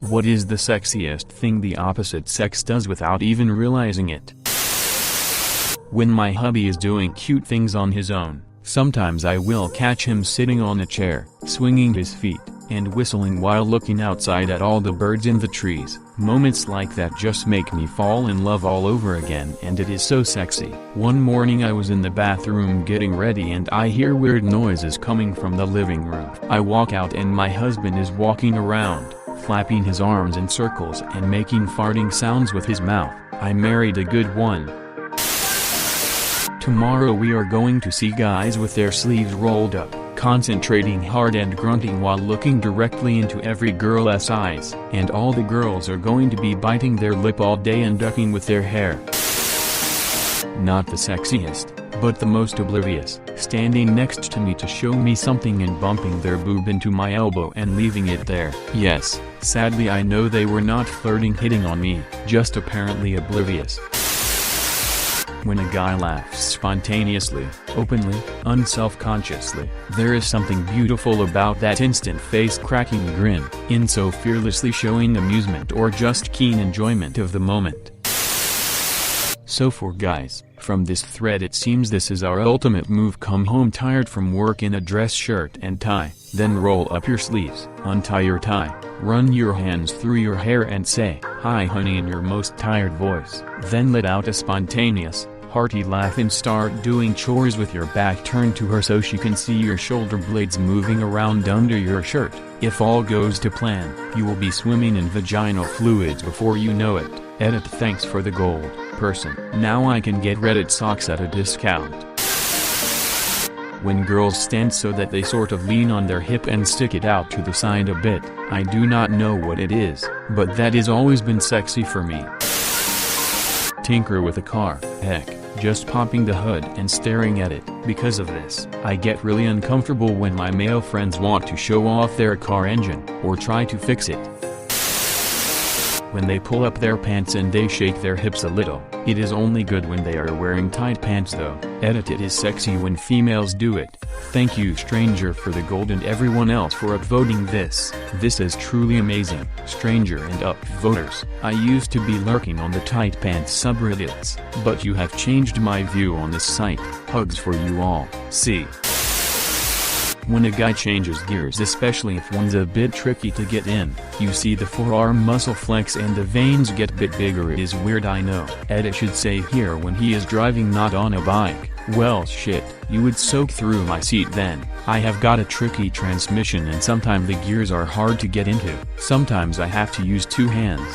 What is the sexiest thing the opposite sex does without even realizing it? When my hubby is doing cute things on his own, sometimes I will catch him sitting on a chair, swinging his feet, and whistling while looking outside at all the birds in the trees. Moments like that just make me fall in love all over again, and it is so sexy. One morning I was in the bathroom getting ready and I hear weird noises coming from the living room. I walk out and my husband is walking around, flapping his arms in circles and making farting sounds with his mouth. I married a good one. Tomorrow we are going to see guys with their sleeves rolled up, concentrating hard and grunting while looking directly into every girl's eyes. And all the girls are going to be biting their lip all day and ducking with their hair. Not the sexiest, but the most oblivious, standing next to me to show me something and bumping their boob into my elbow and leaving it there. Yes, sadly I know they were not flirting hitting on me, just apparently oblivious. When a guy laughs spontaneously, openly, unself-consciously, there is something beautiful about that instant face-cracking grin, in so fearlessly showing amusement or just keen enjoyment of the moment. So for guys, from this thread it seems this is our ultimate move. Come home tired from work in a dress shirt and tie, then roll up your sleeves, untie your tie, run your hands through your hair and say, "Hi honey" in your most tired voice. Then let out a spontaneous, hearty laugh and start doing chores with your back turned to her so she can see your shoulder blades moving around under your shirt. If all goes to plan, you will be swimming in vaginal fluids before you know it. Edit. Thanks for the gold, person. Now I can get Reddit socks at a discount. When girls stand so that they sort of lean on their hip and stick it out to the side a bit, I do not know what it is, but that has always been sexy for me. Tinker with a car, heck, just popping the hood and staring at it. Because of this, I get really uncomfortable when my male friends want to show off their car engine, or try to fix it. When they pull up their pants and they shake their hips a little. It is only good when they are wearing tight pants though. Edit. It is sexy when females do it. Thank you Stranger for the gold and everyone else for upvoting this. This is truly amazing, Stranger and upvoters. I used to be lurking on the tight pants subreddits, but you have changed my view on this site. Hugs for you all. See. When a guy changes gears, especially if one's a bit tricky to get in, you see the forearm muscle flex and the veins get bit bigger. It is weird, I know. Edit should say here when he is driving, not on a bike. Well shit, you would soak through my seat then. I have got a tricky transmission and sometimes the gears are hard to get into. Sometimes I have to use two hands.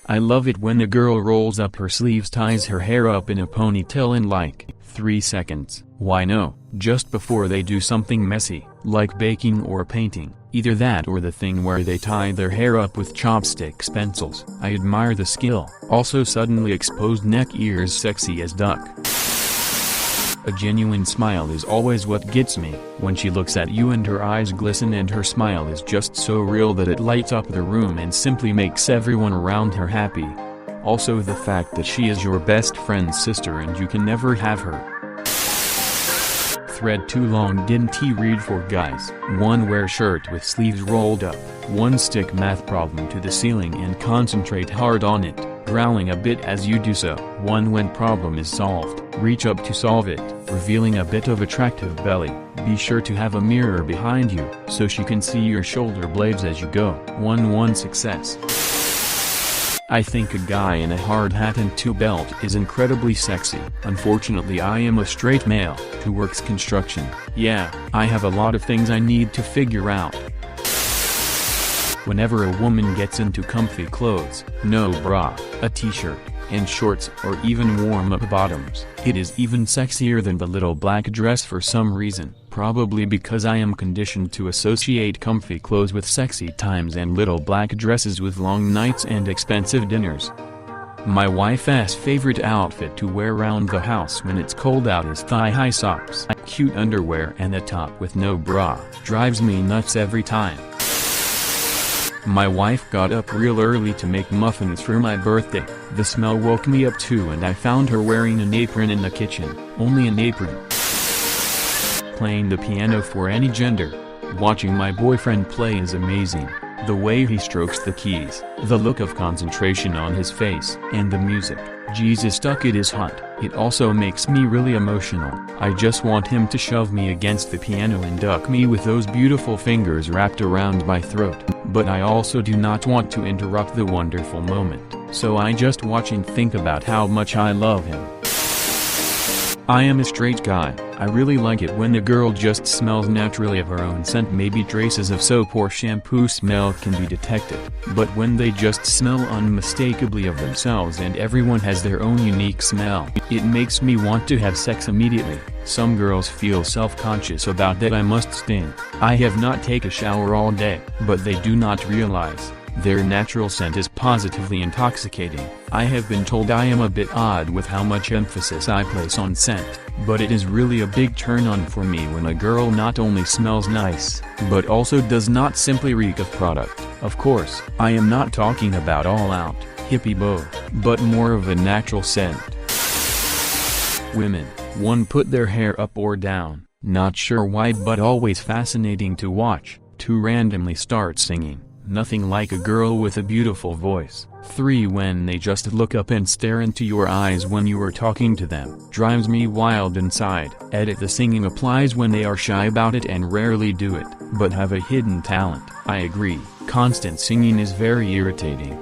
I love it when a girl rolls up her sleeves, ties her hair up in a ponytail in like 3 seconds. Why no, just before they do something messy, like baking or painting. Either that or the thing where they tie their hair up with chopsticks pencils. I admire the skill. Also suddenly exposed neck, ears sexy as duck. A genuine smile is always what gets me. When she looks at you and her eyes glisten and her smile is just so real that it lights up the room and simply makes everyone around her happy. Also the fact that she is your best friend's sister and you can never have her. Thread too long. Didn't he read for guys? 1. Wear shirt with sleeves rolled up. 1. Stick math problem to the ceiling and concentrate hard on it, growling a bit as you do so. 1. When problem is solved, reach up to solve it, revealing a bit of attractive belly. Be sure to have a mirror behind you, so she can see your shoulder blades as you go. 1. Success. I think a guy in a hard hat and 2 belt is incredibly sexy. Unfortunately I am a straight male, who works construction. Yeah, I have a lot of things I need to figure out. Whenever a woman gets into comfy clothes, no bra, a t-shirt, and shorts or even warm-up bottoms, it is even sexier than the little black dress for some reason. Probably because I am conditioned to associate comfy clothes with sexy times and little black dresses with long nights and expensive dinners. My wife's favorite outfit to wear around the house when it's cold out is thigh-high socks, cute underwear and a top with no bra. Drives me nuts every time. My wife got up real early to make muffins for my birthday. The smell woke me up too and I found her wearing an apron in the kitchen. Only an apron. Playing the piano for any gender. Watching my boyfriend play is amazing. The way he strokes the keys, the look of concentration on his face, and the music. Jesus stuck, it is hot. It also makes me really emotional. I just want him to shove me against the piano and duck me with those beautiful fingers wrapped around my throat. But I also do not want to interrupt the wonderful moment, so I just watch and think about how much I love him. I am a straight guy. I really like it when a girl just smells naturally of her own scent. Maybe traces of soap or shampoo smell can be detected, but when they just smell unmistakably of themselves and everyone has their own unique smell, it makes me want to have sex immediately. Some girls feel self-conscious about that. I must stink. I have not taken a shower all day, but they do not realize their natural scent is positively intoxicating. I have been told I am a bit odd with how much emphasis I place on scent, but it is really a big turn-on for me when a girl not only smells nice, but also does not simply reek of product. Of course, I am not talking about all-out, hippie bow, but more of a natural scent. Women, one, put their hair up or down, not sure why but always fascinating to watch. 2, randomly start singing. Nothing like a girl with a beautiful voice. 3, when they just look up and stare into your eyes when you are talking to them. Drives me wild inside. Edit, the singing applies when they are shy about it and rarely do it, but have a hidden talent. I agree, constant singing is very irritating.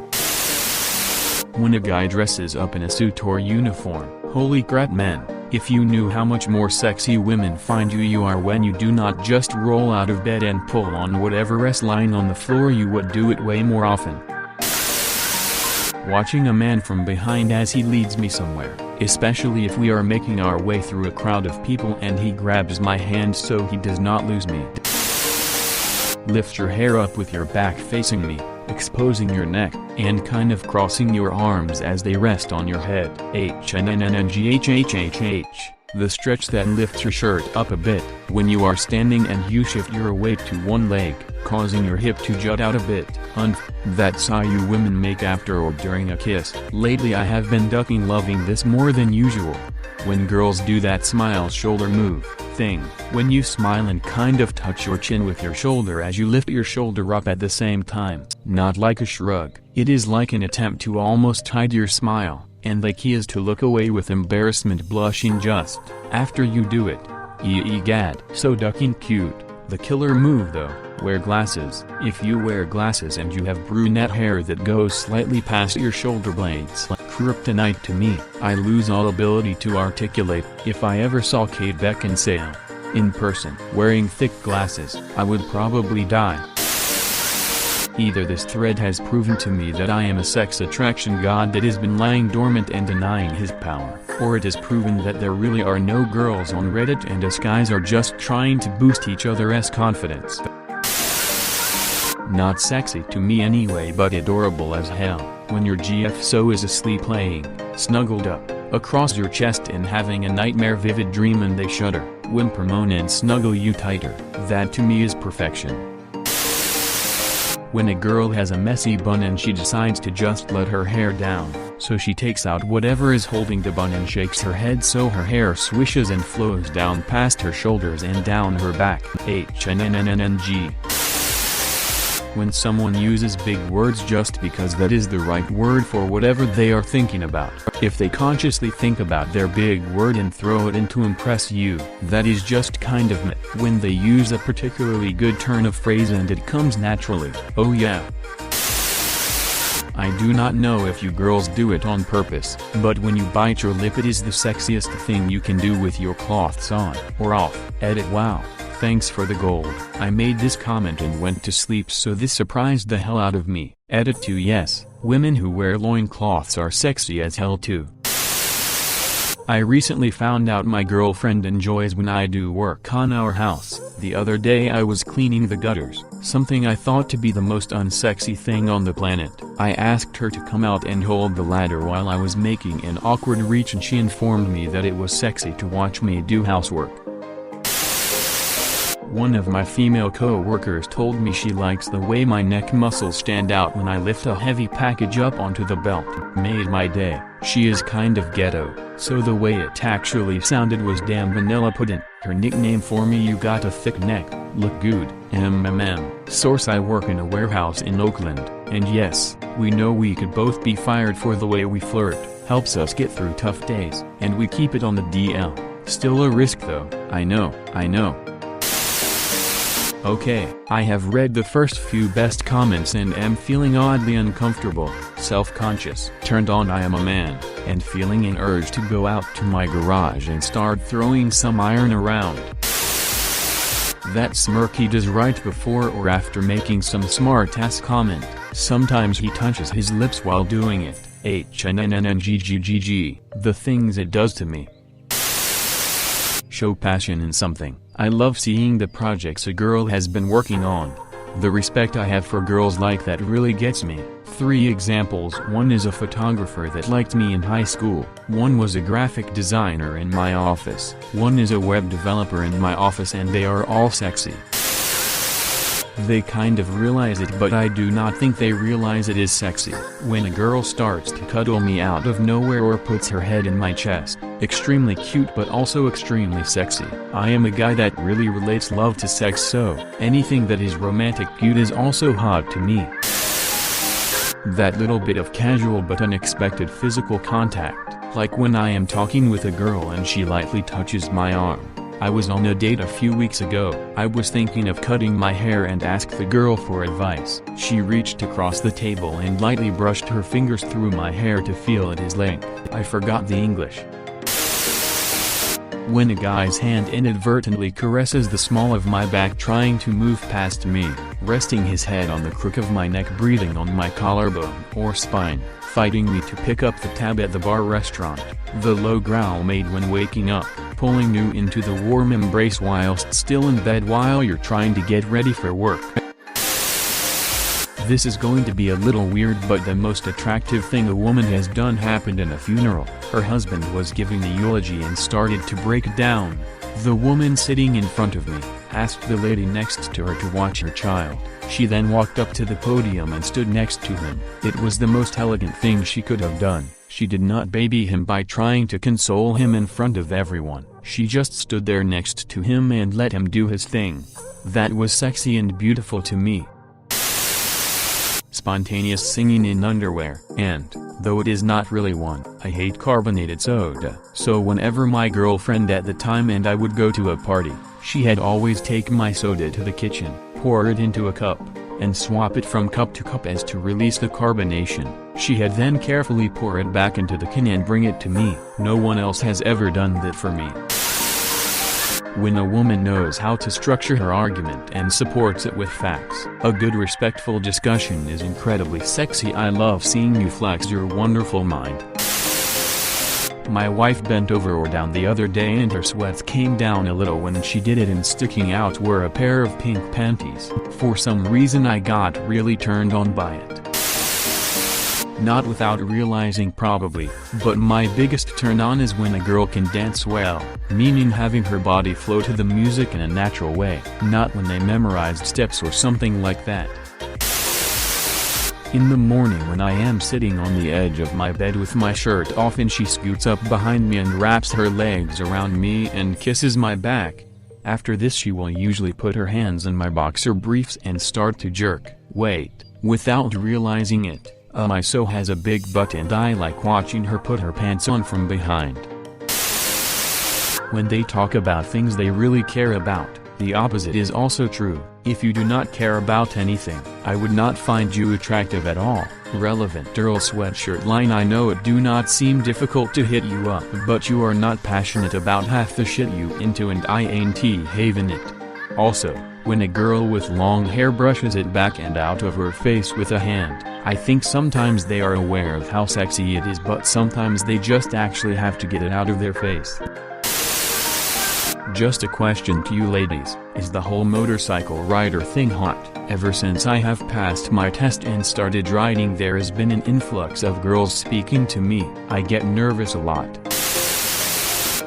When a guy dresses up in a suit or uniform, holy crap men. If you knew how much more sexy women find you are when you do not just roll out of bed and pull on whatever is lying on the floor, you would do it way more often. Watching a man from behind as he leads me somewhere, especially if we are making our way through a crowd of people and he grabs my hand so he does not lose me. Lift your hair up with your back facing me, exposing your neck, and kind of crossing your arms as they rest on your head. The stretch that lifts your shirt up a bit, when you are standing and you shift your weight to one leg, causing your hip to jut out a bit. That sigh you women make after or during a kiss. Lately I have been loving this more than usual. When girls do that smile shoulder move thing, when you smile and kind of touch your chin with your shoulder as you lift your shoulder up at the same time. Not like a shrug, it is like an attempt to almost hide your smile, and the key is to look away with embarrassment, blushing just after you do it. Egad, so ducking cute. The killer move though, wear glasses. If you wear glasses and you have brunette hair that goes slightly past your shoulder blades, kryptonite to me. I lose all ability to articulate. If I ever saw Kate Beckinsale in person wearing thick glasses, I would probably die. Either this thread has proven to me that I am a sex attraction god that has been lying dormant and denying his power, or it has proven that there really are no girls on Reddit and us guys are just trying to boost each other's confidence. Not sexy to me anyway, but adorable as hell, when your GFSO is asleep playing, snuggled up, across your chest and having a nightmare vivid dream and they shudder, whimper, moan and snuggle you tighter. That to me is perfection. When a girl has a messy bun and she decides to just let her hair down, so she takes out whatever is holding the bun and shakes her head so her hair swishes and flows down past her shoulders and down her back. HNNNNG. When someone uses big words just because that is the right word for whatever they are thinking about. If they consciously think about their big word and throw it in to impress you, that is just kind of meh. When they use a particularly good turn of phrase and it comes naturally, oh yeah. I do not know if you girls do it on purpose, but when you bite your lip it is the sexiest thing you can do with your clothes on or off. Edit, wow. Thanks for the gold. I made this comment and went to sleep, so this surprised the hell out of me. Edit 2. Yes, women who wear loincloths are sexy as hell too. I recently found out my girlfriend enjoys when I do work on our house. The other day I was cleaning the gutters, something I thought to be the most unsexy thing on the planet. I asked her to come out and hold the ladder while I was making an awkward reach and she informed me that it was sexy to watch me do housework. One of my female co-workers told me she likes the way my neck muscles stand out when I lift a heavy package up onto the belt. Made my day. She is kind of ghetto, so the way it actually sounded was damn vanilla pudding. Her nickname for me: you got a thick neck, look good, Source: I work in a warehouse in Oakland, and yes, we know we could both be fired for the way we flirt. Helps us get through tough days, and we keep it on the DL. Still a risk though, I know. Okay, I have read the first few best comments and am feeling oddly uncomfortable, self-conscious, turned on. I am a man, and feeling an urge to go out to my garage and start throwing some iron around. That smirk he does right before or after making some smart-ass comment. Sometimes he touches his lips while doing it. HNNNGGGG, the things it does to me. Show passion in something. I love seeing the projects a girl has been working on. The respect I have for girls like that really gets me. 3 examples: one is a photographer that liked me in high school, one was a graphic designer in my office, one is a web developer in my office, and they are all sexy. They kind of realize it, but I do not think they realize it is sexy. When a girl starts to cuddle me out of nowhere or puts her head in my chest, extremely cute but also extremely sexy. I am a guy that really relates love to sex, so anything that is romantic cute is also hot to me. That little bit of casual but unexpected physical contact, like when I am talking with a girl and she lightly touches my arm. I was on a date a few weeks ago. I was thinking of cutting my hair and asked the girl for advice. She reached across the table and lightly brushed her fingers through my hair to feel its length. I forgot the English. When a guy's hand inadvertently caresses the small of my back trying to move past me, resting his head on the crook of my neck, breathing on my collarbone or spine, fighting me to pick up the tab at the bar restaurant, the low growl made when waking up, pulling you into the warm embrace whilst still in bed while you're trying to get ready for work. This is going to be a little weird, but the most attractive thing a woman has done happened in a funeral. Her husband was giving the eulogy and started to break down. The woman sitting in front of me asked the lady next to her to watch her child. She then walked up to the podium and stood next to him. It was the most elegant thing she could have done. She did not baby him by trying to console him in front of everyone. She just stood there next to him and let him do his thing. That was sexy and beautiful to me. Spontaneous singing in underwear. And, though it is not really one, I hate carbonated soda. So whenever my girlfriend at the time and I would go to a party, she had always take my soda to the kitchen, pour it into a cup, and swap it from cup to cup as to release the carbonation. She had then carefully pour it back into the can and bring it to me. No one else has ever done that for me. When a woman knows how to structure her argument and supports it with facts, a good respectful discussion is incredibly sexy. I love seeing you flex your wonderful mind. My wife bent over or down the other day and her sweats came down a little when she did it, and sticking out were a pair of pink panties. For some reason I got really turned on by it. Not without realizing probably, but my biggest turn on is when a girl can dance well, meaning having her body flow to the music in a natural way, not when they memorized steps or something like that. In the morning when I am sitting on the edge of my bed with my shirt off and she scoots up behind me and wraps her legs around me and kisses my back. After this she will usually put her hands in my boxer briefs and start to jerk. Wait, without realizing it. My so has a big butt and I like watching her put her pants on from behind. When they talk about things they really care about, the opposite is also true. If you do not care about anything, I would not find you attractive at all. Relevant Earl sweatshirt line. I know it do not seem difficult to hit you up, but you are not passionate about half the shit you into and I ain't having it. Also, when a girl with long hair brushes it back and out of her face with a hand, I think sometimes they are aware of how sexy it is, but sometimes they just actually have to get it out of their face. Just a question to you ladies, is the whole motorcycle rider thing hot? Ever since I have passed my test and started riding, there has been an influx of girls speaking to me. I get nervous a lot.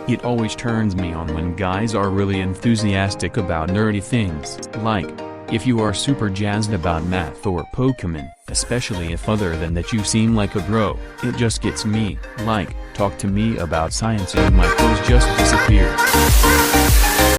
It always turns me on when guys are really enthusiastic about nerdy things. Like, if you are super jazzed about math or Pokemon, especially if other than that you seem like a bro, it just gets me. Like, talk to me about science and my clothes just disappear.